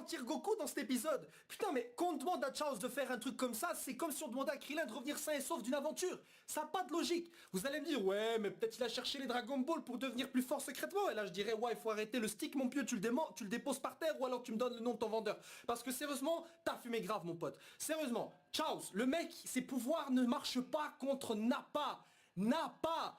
ralentir Goku dans cet épisode. Putain, mais quand on demande à Chaos de faire un truc comme ça, c'est comme si on demandait à Krillin de revenir sain et sauf d'une aventure. Ça n'a pas de logique. Vous allez me dire, ouais, mais peut-être il a cherché les Dragon Ball pour devenir plus fort secrètement. Et là, je dirais, ouais, il faut arrêter le stick, mon pieu, tu le déposes par terre ou alors tu me donnes le nom de ton vendeur. Parce que sérieusement, t'as fumé grave, mon pote. Sérieusement, Chaos, le mec, ses pouvoirs ne marchent pas contre Nappa. Nappa,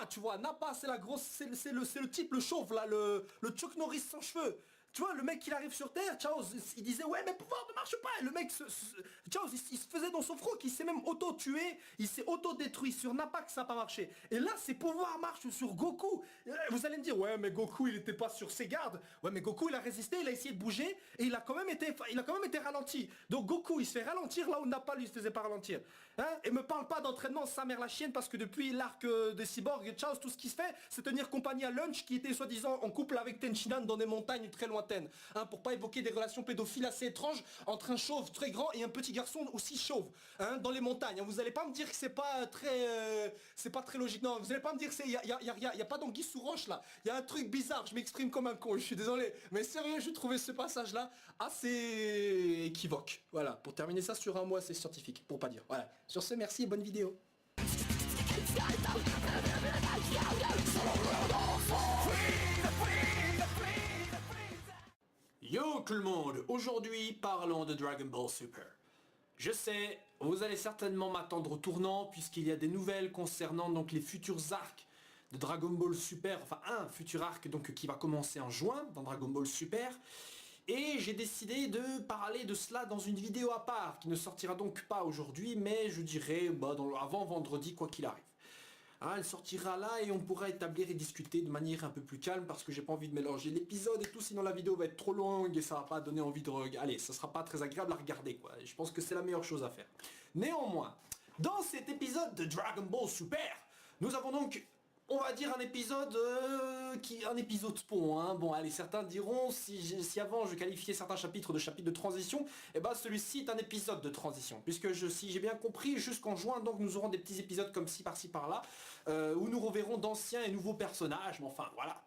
tu vois, Nappa c'est la grosse, c'est le type, le chauve là, le Chuck Norris sans cheveux. Tu vois, le mec il arrive sur Terre, Chaos, il disait ouais mes pouvoirs ne marchent pas. Et le mec, Chaos, il se faisait dans son froc, il s'est même auto-tué, il s'est auto-détruit sur Nappa que ça n'a pas marché. Et là, ses pouvoirs marchent sur Goku. Vous allez me dire, ouais mais Goku il était pas sur ses gardes. Ouais mais Goku il a résisté, il a essayé de bouger et il a quand même été ralenti. Donc Goku il se fait ralentir là où Nappa lui se faisait pas ralentir. Hein, et me parle pas d'entraînement sa mère la chienne parce que depuis l'arc des cyborgs, Chaos, tout ce qui se fait, c'est tenir compagnie à Lunch qui était soi-disant en couple avec Tenchinan dans des montagnes très loin. Hein, pour pas évoquer des relations pédophiles assez étranges entre un chauve très grand et un petit garçon aussi chauve, hein, dans les montagnes. Hein, vous allez pas me dire que c'est pas très logique. Non, vous allez pas me dire que y a pas d'anguille sous roche là. Il y a un truc bizarre. Je m'exprime comme un con. Je suis désolé, mais sérieux, j'ai trouvé ce passage là assez équivoque. Voilà. Pour terminer ça sur un mois, c'est scientifique, pour pas dire. Voilà. Sur ce, merci et bonne vidéo. Yo tout le monde, aujourd'hui parlons de Dragon Ball Super. Je sais, vous allez certainement m'attendre au tournant puisqu'il y a des nouvelles concernant donc les futurs arcs de Dragon Ball Super, enfin un futur arc donc qui va commencer en juin dans Dragon Ball Super. Et j'ai décidé de parler de cela dans une vidéo à part qui ne sortira donc pas aujourd'hui mais je dirais avant vendredi quoi qu'il arrive. Hein, elle sortira là et on pourra établir et discuter de manière un peu plus calme parce que j'ai pas envie de mélanger l'épisode et tout, sinon la vidéo va être trop longue et ça va pas donner envie de regarder. Allez, ça sera pas très agréable à regarder quoi. Je pense que c'est la meilleure chose à faire. Néanmoins, dans cet épisode de Dragon Ball Super, nous avons donc, on va dire un épisode un épisode pont, hein. Bon allez, certains diront si avant je qualifiais certains chapitres de transition, et bah celui-ci est un épisode de transition, puisque si j'ai bien compris, jusqu'en juin donc nous aurons des petits épisodes comme ci par-ci par-là, où nous reverrons d'anciens et nouveaux personnages, mais enfin voilà.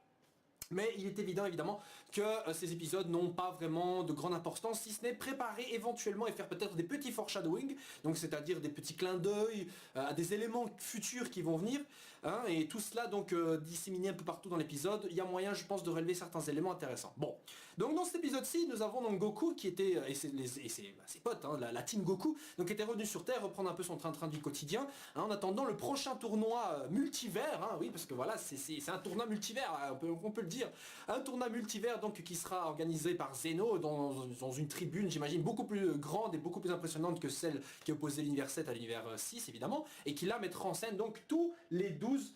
Mais il est évidemment que ces épisodes n'ont pas vraiment de grande importance, si ce n'est préparer éventuellement et faire peut-être des petits foreshadowing, donc c'est-à-dire des petits clins d'œil à des éléments futurs qui vont venir, hein, et tout cela donc disséminé un peu partout dans l'épisode. Il y a moyen, je pense, de relever certains éléments intéressants. Bon, donc dans cet épisode-ci, nous avons donc Goku qui était, et ses potes, hein, la team Goku, donc était revenu sur Terre, reprendre un peu son train-train de vie quotidien, hein, en attendant le prochain tournoi multivers, hein, oui, parce que voilà, c'est un tournoi multivers, hein, on peut le dire. Un tournoi multivers donc qui sera organisé par Zeno dans une tribune, j'imagine, beaucoup plus grande et beaucoup plus impressionnante que celle qui opposait l'univers 7 à l'univers 6 évidemment, et qui là mettra en scène donc tous les 12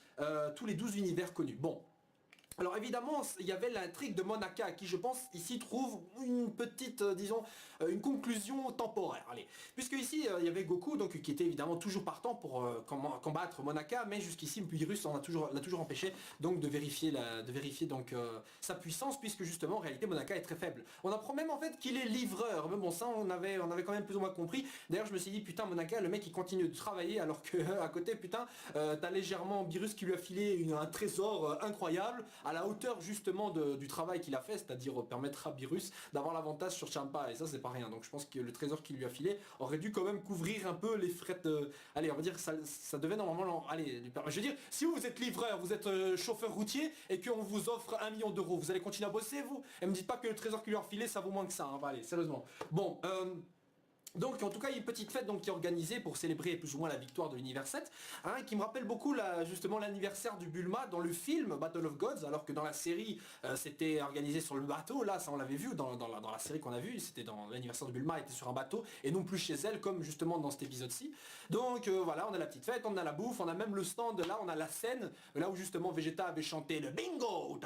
univers connus. Bon. Alors évidemment, il y avait l'intrigue de Monaka qui, je pense, ici trouve une petite, disons, une conclusion temporaire. Allez, puisque ici, il y avait Goku, donc qui était évidemment toujours partant pour combattre Monaka, mais jusqu'ici, Virus l'a toujours empêché donc de vérifier donc sa puissance, puisque justement, en réalité, Monaka est très faible. On apprend même en fait qu'il est livreur, mais bon, ça, on avait quand même plus ou moins compris. D'ailleurs, je me suis dit, putain, Monaka, le mec, il continue de travailler, alors que à côté, putain, t'as légèrement Virus qui lui a filé un trésor incroyable, à la hauteur justement du travail qu'il a fait, c'est-à-dire permettre à Virus d'avoir l'avantage sur Champa, et ça c'est pas rien. Donc je pense que le trésor qu'il lui a filé aurait dû quand même couvrir un peu les frais de... Allez, on va dire que ça devait normalement... Allez, je veux dire, si vous êtes livreur, vous êtes chauffeur routier, et qu'on vous offre 1 million d'euros, vous allez continuer à bosser vous? Et me dites pas que le trésor qu'il lui a filé ça vaut moins que ça, hein. Allez, sérieusement. Bon, donc en tout cas il y a une petite fête donc, qui est organisée pour célébrer plus ou moins la victoire de l'univers 7, hein, qui me rappelle beaucoup justement l'anniversaire du Bulma dans le film Battle of Gods, alors que dans la série c'était organisé sur le bateau. Là ça on l'avait vu dans la série qu'on a vue, c'était dans l'anniversaire de Bulma était sur un bateau et non plus chez elle comme justement dans cet épisode-ci. Donc voilà, on a la petite fête, on a la bouffe, on a même le stand, là on a la scène là où justement Vegeta avait chanté le bingo,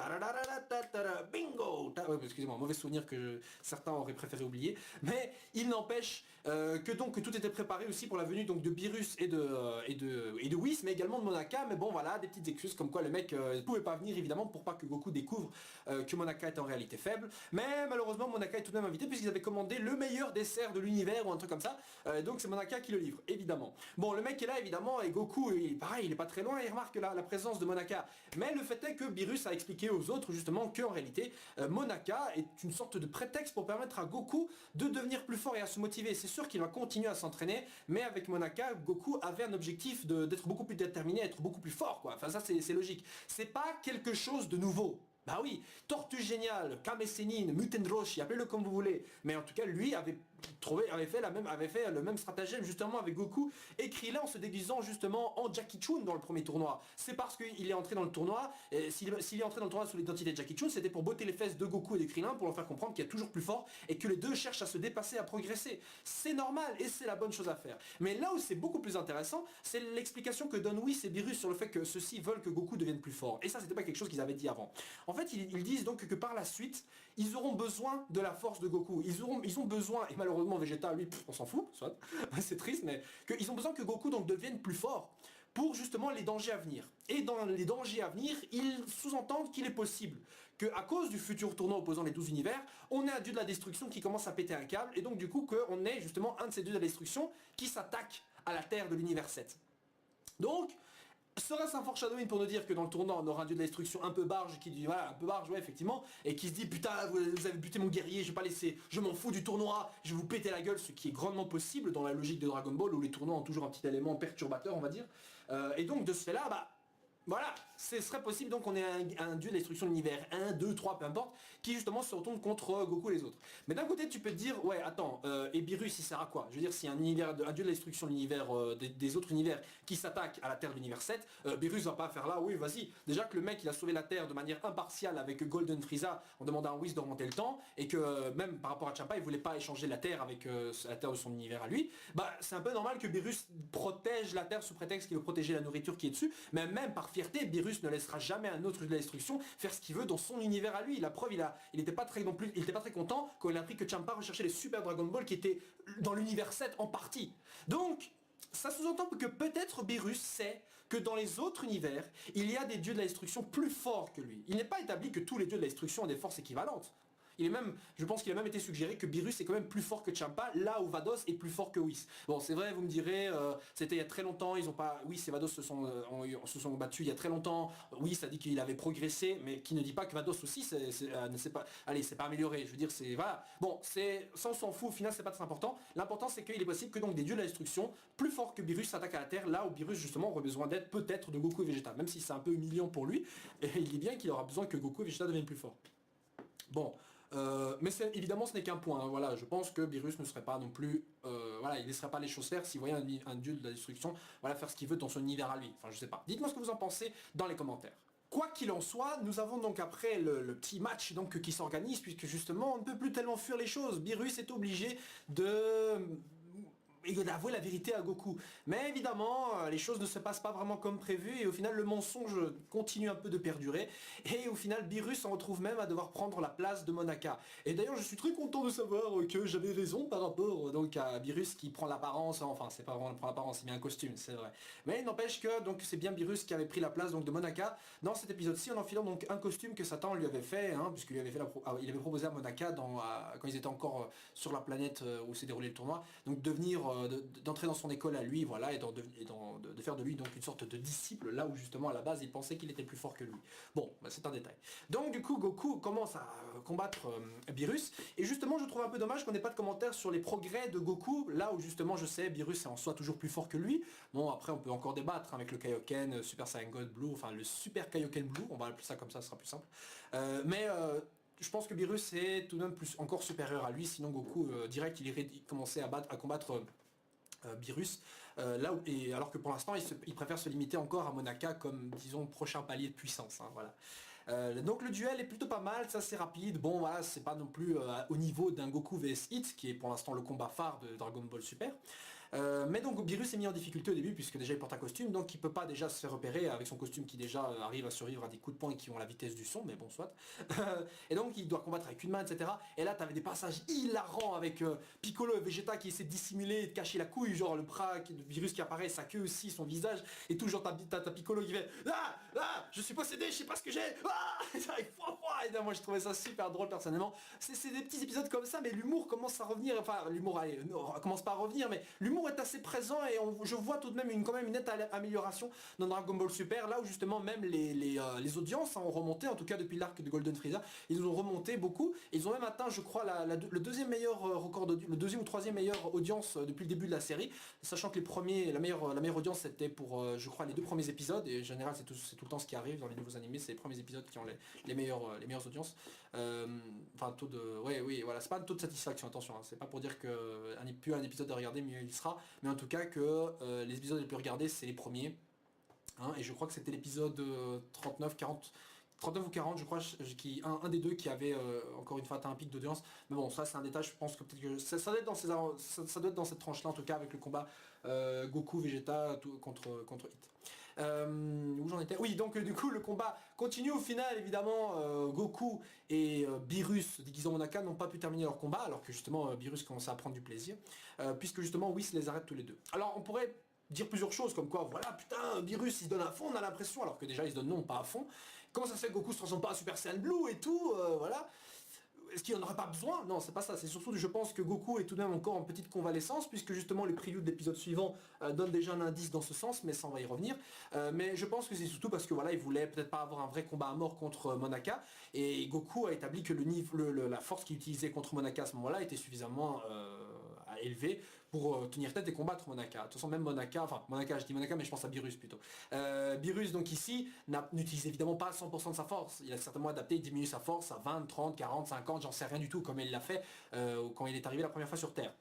bingo, excusez-moi, mauvais souvenir que certains auraient préféré oublier, mais il n'empêche, que donc que tout était préparé aussi pour la venue donc de Beerus et de Whis, mais également de Monaka, mais bon voilà, des petites excuses comme quoi le mec ne pouvait pas venir évidemment pour pas que Goku découvre que Monaka est en réalité faible, mais malheureusement Monaka est tout de même invité puisqu'ils avaient commandé le meilleur dessert de l'univers ou un truc comme ça, donc c'est Monaka qui le livre, évidemment. Bon, le mec est là évidemment et Goku, pareil, il est pas très loin, il remarque la présence de Monaka, mais le fait est que Beerus a expliqué aux autres justement qu'en réalité Monaka est une sorte de prétexte pour permettre à Goku de devenir plus fort et à se motiver. C'est sûr qu'il va continuer à s'entraîner, mais avec Monaka, Goku avait un objectif d'être beaucoup plus déterminé, être beaucoup plus fort, quoi. Enfin ça c'est logique. C'est pas quelque chose de nouveau. Bah oui, Tortue Géniale, Kame Sennin, Muten Roshi, appelez-le comme vous voulez. Mais en tout cas, lui avait fait le même stratagème justement avec Goku et Krillin en se déguisant justement en Jackie Chun dans le premier tournoi. C'est parce qu'il est entré dans le tournoi, s'il est entré dans le tournoi sous l'identité de Jackie Chun, c'était pour botter les fesses de Goku et de Krillin pour leur faire comprendre qu'il est toujours plus fort et que les deux cherchent à se dépasser, à progresser. C'est normal et c'est la bonne chose à faire. Mais là où c'est beaucoup plus intéressant, c'est l'explication que donnent Whis et Beerus sur le fait que ceux-ci veulent que Goku devienne plus fort. Et ça, c'était pas quelque chose qu'ils avaient dit avant. En fait, ils disent donc que par la suite, ils auront besoin de la force de Goku. Ils ont besoin, et malheureusement Vegeta, lui, on s'en fout, soit, c'est triste, mais qu'ils ont besoin que Goku donc devienne plus fort pour justement les dangers à venir. Et dans les dangers à venir, ils sous-entendent qu'il est possible qu'à cause du futur tournoi opposant les 12 univers, on ait un dieu de la destruction qui commence à péter un câble, et donc du coup qu'on ait justement un de ces dieux de la destruction qui s'attaque à la Terre de l'univers 7. Donc, serait-ce un foreshadowing pour nous dire que dans le tournoi on aura un dieu de la destruction un peu barge qui dit voilà un peu barge ouais effectivement et qui se dit putain vous avez buté mon guerrier, je vais pas laisser, je m'en fous du tournoi, je vais vous péter la gueule, ce qui est grandement possible dans la logique de Dragon Ball où les tournois ont toujours un petit élément perturbateur on va dire. Et donc de ce fait là bah voilà, ce serait possible donc qu'on ait un dieu de la destruction de l'univers 1, 2, 3, peu importe, qui justement se retourne contre Goku et les autres. Mais d'un côté tu peux te dire, ouais attends, et Beerus il sert à quoi? Je veux dire, si un dieu de la destruction de l'univers des autres univers qui s'attaque à la Terre de l'univers 7, Beerus va pas faire là, oui vas-y. Déjà que le mec il a sauvé la Terre de manière impartiale avec Golden Frieza en demandant à Whis de remonter le temps, et que même par rapport à Champa il voulait pas échanger la Terre avec la Terre de son univers à lui, bah c'est un peu normal que Beerus protège la Terre sous prétexte qu'il veut protéger la nourriture qui est dessus, mais même par fierté, Beerus ne laissera jamais un autre de la destruction faire ce qu'il veut dans son univers à lui. La preuve, il était pas très content quand il a appris que Champa recherchait les Super Dragon Ball qui étaient dans l'univers 7 en partie. Donc, ça sous-entend que peut-être Beerus sait que dans les autres univers, il y a des dieux de la destruction plus forts que lui. Il n'est pas établi que tous les dieux de la destruction ont des forces équivalentes. Je pense qu'il a même été suggéré que Beerus est quand même plus fort que Champa, là où Vados est plus fort que Whis. Bon, c'est vrai, vous me direz, c'était il y a très longtemps, Whis et Vados se sont battus il y a très longtemps. Whis a dit qu'il avait progressé, mais qui ne dit pas que Vados aussi ne s'est pas amélioré. Je veux dire, c'est voilà. Bon, ça on s'en fout. Au final, c'est pas très important. L'important, c'est qu'il est possible que donc des dieux de la destruction plus forts que Beerus s'attaquent à la Terre, là où Beerus justement aurait besoin d'aide peut-être de Goku et Vegeta, même si c'est un peu humiliant pour lui. Et il dit bien qu'il aura besoin que Goku et Vegeta deviennent plus forts. Bon. Mais évidemment ce n'est qu'un point, hein, voilà, je pense que Beerus ne serait pas non plus, voilà, il ne laisserait pas les choses faire s'il voyait un dieu de la destruction, voilà, faire ce qu'il veut dans son univers à lui, enfin je sais pas. Dites-moi ce que vous en pensez dans les commentaires. Quoi qu'il en soit, nous avons donc après le petit match donc, qui s'organise, puisque justement on ne peut plus tellement fuir les choses, Beerus est obligé d'avouer la vérité à Goku. Mais évidemment, les choses ne se passent pas vraiment comme prévu et au final le mensonge continue un peu de perdurer et au final Beerus s'en retrouve même à devoir prendre la place de Monaka. Et d'ailleurs je suis très content de savoir que j'avais raison par rapport donc à Beerus qui prend l'apparence, enfin c'est pas vraiment prend l'apparence, il met un costume, c'est vrai. Mais il n'empêche que donc c'est bien Beerus qui avait pris la place donc de Monaka dans cet épisode-ci en enfilant donc un costume que Satan lui avait fait, hein, puisqu'il lui avait fait il avait proposé à Monaka quand ils étaient encore sur la planète où s'est déroulé le tournoi, donc d'entrer dans son école à lui, voilà, et de faire de lui donc une sorte de disciple, là où justement à la base il pensait qu'il était plus fort que lui. Bon, bah, c'est un détail. Donc du coup Goku commence à combattre Beerus, et justement je trouve un peu dommage qu'on n'ait pas de commentaires sur les progrès de Goku, là où justement je sais Beerus est en soi toujours plus fort que lui. Bon après on peut encore débattre avec le Kaioken, Super Saiyan God Blue, enfin le Super Kaioken Blue, on va appeler ça comme ça, ce sera plus simple. Je pense que Beerus est tout de même encore supérieur à lui, sinon Goku direct il commençait à combattre Beerus, alors que pour l'instant il préfère se limiter encore à Monaka comme disons prochain palier de puissance, hein, voilà. Donc le duel est plutôt pas mal, c'est assez rapide, bon voilà, c'est pas non plus au niveau d'un Goku vs Hit qui est pour l'instant le combat phare de Dragon Ball Super. Mais donc Beerus est mis en difficulté au début puisque déjà il porte un costume, donc il peut pas déjà se faire repérer avec son costume qui déjà arrive à survivre à des coups de poing et qui ont la vitesse du son, mais bon soit. Et donc il doit combattre avec une main, etc. Et là t'avais des passages hilarants avec Piccolo et Vegeta qui essaient de dissimuler et de cacher la couille, genre le bras de Beerus qui apparaît, sa queue aussi, son visage, et tout, genre t'as Piccolo qui fait je suis possédé, je sais pas ce que j'ai, ça arrive et là, moi je trouvais ça super drôle personnellement. C'est des petits épisodes comme ça, mais l'humour commence à revenir, enfin l'humour commence pas à revenir, mais l'humour est assez présent et je vois tout de même quand même une nette amélioration dans Dragon Ball Super, là où justement même les audiences ont remonté, en tout cas depuis l'arc de Golden Frieza, ils ont remonté beaucoup, et ils ont même atteint je crois le deuxième meilleur record le deuxième ou troisième meilleure audience depuis le début de la série, sachant que la meilleure audience c'était pour je crois les 2 premiers épisodes, et en général c'est tout le temps ce qui arrive dans les nouveaux animés, c'est les premiers épisodes qui ont les meilleures audiences. Enfin taux de... oui voilà, c'est pas un taux de satisfaction, attention, hein. C'est pas pour dire que plus un épisode à regarder mieux il sera, mais en tout cas que les épisodes les plus regardés c'est les premiers, hein, et je crois que c'était l'épisode 39 ou 40 je crois, un des deux qui avait encore une fois atteint un pic d'audience, mais bon ça c'est un détail, je pense que peut-être que ça doit être ça doit être dans cette tranche là en tout cas, avec le combat Goku Vegeta contre Hit. Où j'en étais? Oui, donc du coup le combat continue au final, évidemment. Goku et Beerus déguisant Monaka n'ont pas pu terminer leur combat, alors que justement Beerus commençait à prendre du plaisir, puisque justement Whis les arrête tous les deux. Alors on pourrait dire plusieurs choses, comme quoi voilà putain Beerus il se donne à fond, on a l'impression, alors que déjà il se donne non pas à fond. Comment ça se fait que Goku se transforme pas en Super Saiyan Blue et tout, voilà. Est-ce qu'il n'y en aurait pas besoin? Non, c'est pas ça, c'est surtout je pense que Goku est tout de même encore en petite convalescence, puisque justement les préludes d'épisodes suivants donnent déjà un indice dans ce sens, mais ça on va y revenir. Mais je pense que c'est surtout parce que voilà, il voulait peut-être pas avoir un vrai combat à mort contre Monaka, et Goku a établi que la force qu'il utilisait contre Monaka à ce moment-là était suffisamment élevée pour tenir tête et combattre Monaka. De toute façon même Monaka, je dis Monaka mais je pense à Beerus plutôt. Beerus donc ici n'utilise évidemment pas 100% de sa force, il a certainement adapté, diminue sa force à 20, 30, 40, 50, j'en sais rien du tout, comme il l'a fait quand il est arrivé la première fois sur Terre.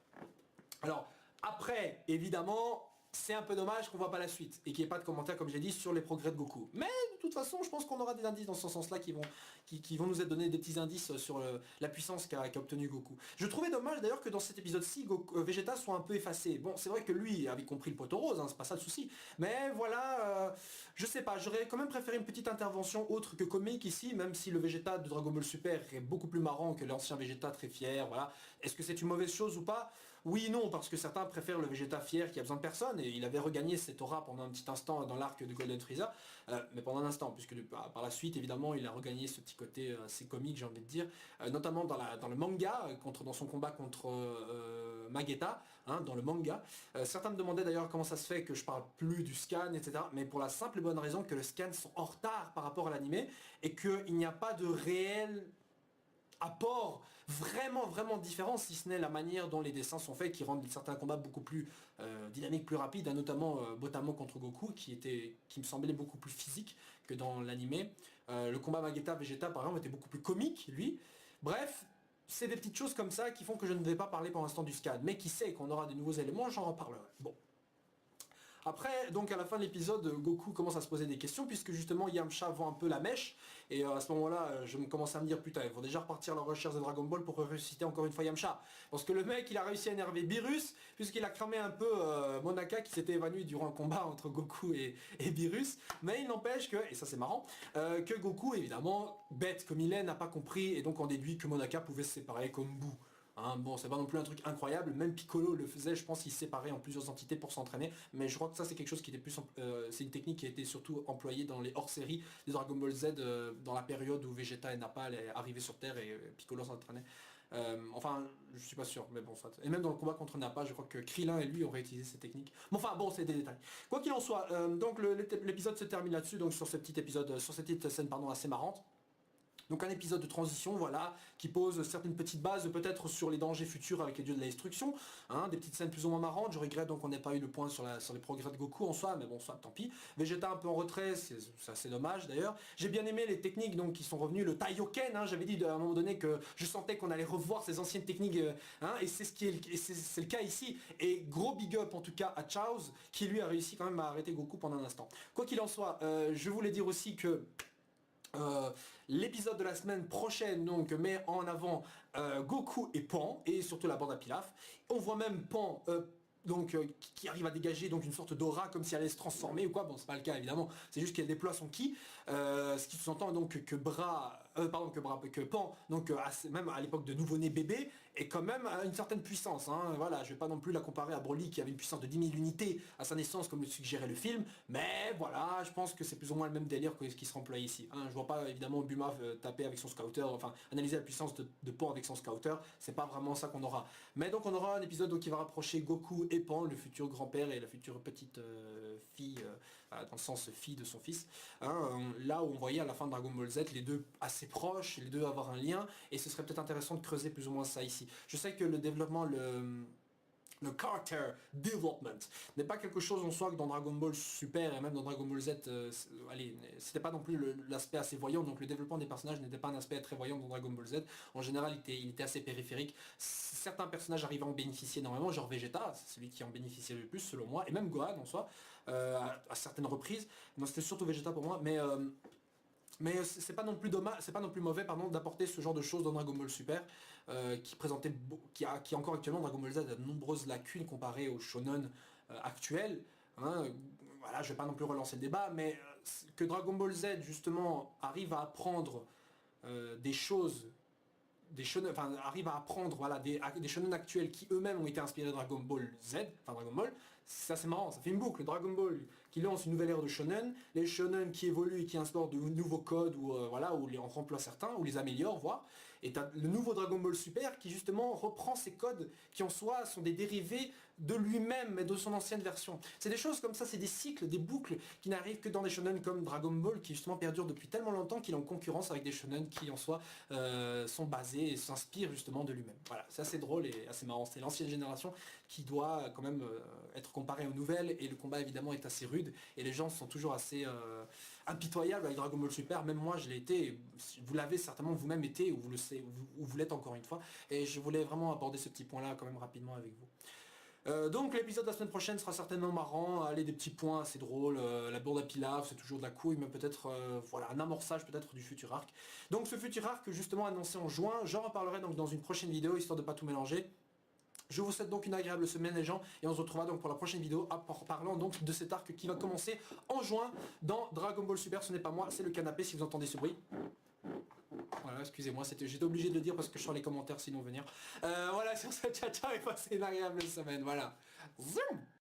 Alors après évidemment c'est un peu dommage qu'on voit pas la suite et qu'il n'y ait pas de commentaires comme j'ai dit sur les progrès de Goku. Mais de toute façon je pense qu'on aura des indices dans ce sens là qui vont nous donner des petits indices sur la puissance qu'a obtenu Goku. Je trouvais dommage d'ailleurs que dans cet épisode-ci Vegeta soit un peu effacé. Bon c'est vrai que lui avait compris le poteau rose, hein, c'est pas ça le souci. Mais voilà, je sais pas, j'aurais quand même préféré une petite intervention autre que comique ici, même si le Vegeta de Dragon Ball Super est beaucoup plus marrant que l'ancien Vegeta très fier, voilà. Est-ce que c'est une mauvaise chose ou pas? Oui et non, parce que certains préfèrent le Vegeta fier qui a besoin de personne, et il avait regagné cette aura pendant un petit instant dans l'arc de Golden Frieza, mais pendant un instant, puisque par la suite évidemment il a regagné ce petit côté assez comique, j'ai envie de dire, notamment dans le manga, dans son combat contre Magetta, hein, dans le manga. Certains me demandaient d'ailleurs comment ça se fait que je parle plus du scan, etc. Mais pour la simple et bonne raison que le scan sont en retard par rapport à l'animé, et qu'il n'y a pas de réel apport vraiment différent, si ce n'est la manière dont les dessins sont faits qui rendent certains combats beaucoup plus dynamiques, plus rapides, hein, notamment Botamo contre Goku qui me semblait beaucoup plus physique que dans l'animé. Le combat Magetta-Vegeta par exemple était beaucoup plus comique lui. Bref, c'est des petites choses comme ça qui font que je ne vais pas parler pour l'instant du scan, mais qui sait qu'on aura des nouveaux éléments, j'en reparlerai. Bon. Après, donc à la fin de l'épisode, Goku commence à se poser des questions, puisque justement Yamcha vend un peu la mèche, et à ce moment-là, je me commence à me dire, putain, ils vont déjà repartir leur recherche de Dragon Ball pour ressusciter encore une fois Yamcha. Parce que le mec, il a réussi à énerver Beerus, puisqu'il a cramé un peu Monaka, qui s'était évanoui durant le combat entre Goku et Beerus, mais il n'empêche que, et ça c'est marrant, que Goku, évidemment, bête comme il est, n'a pas compris, et donc on déduit que Monaka pouvait se séparer comme Boo. Hein, bon, c'est pas non plus un truc incroyable, même Piccolo le faisait, je pense qu'il se séparait en plusieurs entités pour s'entraîner, mais je crois que ça c'est quelque chose qui était plus, c'est une technique qui a été surtout employée dans les hors-séries des Dragon Ball Z, dans la période où Vegeta et Nappa arrivaient sur Terre et Piccolo s'entraînait. Enfin, je suis pas sûr, mais bon, soit. Et même dans le combat contre Nappa, je crois que Krillin et lui auraient utilisé ces techniques. Mais enfin, bon, c'est des détails. Quoi qu'il en soit, donc l'épisode se termine là-dessus, donc sur ce petit épisode, sur cette petite scène, pardon, assez marrante. Donc un épisode de transition, voilà, qui pose certaines petites bases peut-être sur les dangers futurs avec les dieux de la destruction, hein, des petites scènes plus ou moins marrantes. Je regrette donc qu'on n'ait pas eu le point sur les progrès de Goku en soi, mais bon, soit tant pis. Vegeta un peu en retrait, c'est assez dommage d'ailleurs. J'ai bien aimé les techniques donc qui sont revenues, le Taioken, hein, j'avais dit à un moment donné que je sentais qu'on allait revoir ces anciennes techniques, hein, et c'est le cas ici. Et gros big up en tout cas à Chaos, qui lui a réussi quand même à arrêter Goku pendant un instant. Quoi qu'il en soit, je voulais dire aussi que l'épisode de la semaine prochaine donc met en avant Goku et Pan, et surtout la bande à Pilaf. On voit même Pan donc qui arrive à dégager donc une sorte d'aura comme si elle allait se transformer ou quoi. Bon, c'est pas le cas évidemment, c'est juste qu'elle déploie son ki, ce qui sous-entend donc que Pan, donc même à l'époque de nouveau-né bébé, est quand même à une certaine puissance, hein. Voilà, je vais pas non plus la comparer à Broly qui avait une puissance de 10 000 unités à sa naissance comme le suggérait le film, mais voilà, je pense que c'est plus ou moins le même délire que ce qui se emploie ici, hein. Je vois pas évidemment Bulma taper avec son scouter, enfin analyser la puissance de Pan avec son scouter, c'est pas vraiment ça qu'on aura. Mais donc on aura un épisode donc, qui va rapprocher Goku et Pan, le futur grand-père et la future petite fille, dans le sens fille de son fils, hein, là où on voyait à la fin de Dragon Ball Z les deux assez proches, les deux avoir un lien, et ce serait peut-être intéressant de creuser plus ou moins ça ici. Je sais que le développement, le character development n'est pas quelque chose en soi que dans Dragon Ball Super et même dans Dragon Ball Z, allez, c'était pas non plus l'aspect assez voyant, donc le développement des personnages n'était pas un aspect très voyant dans Dragon Ball Z. En général, il était assez périphérique. Certains personnages arrivaient à en bénéficier énormément, genre Vegeta, c'est celui qui en bénéficiait le plus selon moi, et même Gohan en soi, à certaines reprises. Non, c'était surtout Vegeta pour moi, mais c'est pas non plus dommage, c'est pas non plus mauvais pardon d'apporter ce genre de choses dans Dragon Ball Super qui présentait qui encore actuellement Dragon Ball Z a de nombreuses lacunes comparées au shonen actuel, hein. Voilà, je vais pas non plus relancer le débat, mais que Dragon Ball Z justement arrive à apprendre des choses, des shonen, enfin arrive à apprendre voilà des shonen actuels qui eux-mêmes ont été inspirés de Dragon Ball Z, enfin Dragon Ball, ça c'est marrant, ça fait une boucle. Dragon Ball qui lance une nouvelle ère de shonen, les shonen qui évoluent et qui instaurent de nouveaux codes ou voilà, ou les en remplacent certains, ou les améliorent voire, et t'as le nouveau Dragon Ball Super qui justement reprend ces codes qui en soi sont des dérivés de lui-même et de son ancienne version. C'est des choses comme ça, c'est des cycles, des boucles qui n'arrivent que dans des shonen comme Dragon Ball qui justement perdurent depuis tellement longtemps qu'il est en concurrence avec des shonen qui en soi sont basés et s'inspirent justement de lui-même. Voilà, c'est assez drôle et assez marrant. C'est l'ancienne génération qui doit quand même être comparée aux nouvelles, et le combat évidemment est assez rude et les gens sont toujours assez impitoyables avec Dragon Ball Super. Même moi je l'ai été, et vous l'avez certainement vous-même été, ou vous l'êtes encore une fois, et je voulais vraiment aborder ce petit point là quand même rapidement avec vous. Donc l'épisode de la semaine prochaine sera certainement marrant, allez, des petits points assez drôles, la bourde à pilaf, c'est toujours de la couille, mais peut-être voilà, un amorçage peut-être du futur arc. Donc ce futur arc justement annoncé en juin, j'en reparlerai donc dans une prochaine vidéo, histoire de pas tout mélanger. Je vous souhaite donc une agréable semaine les gens, et on se retrouvera donc pour la prochaine vidéo en parlant donc de cet arc qui va commencer en juin dans Dragon Ball Super. Ce n'est pas moi, c'est le canapé si vous entendez ce bruit. Voilà, excusez-moi, j'étais obligé de le dire parce que je sens les commentaires sinon venir. Voilà, sur ce, ciao ciao et passez une agréable semaine, voilà. Zoom.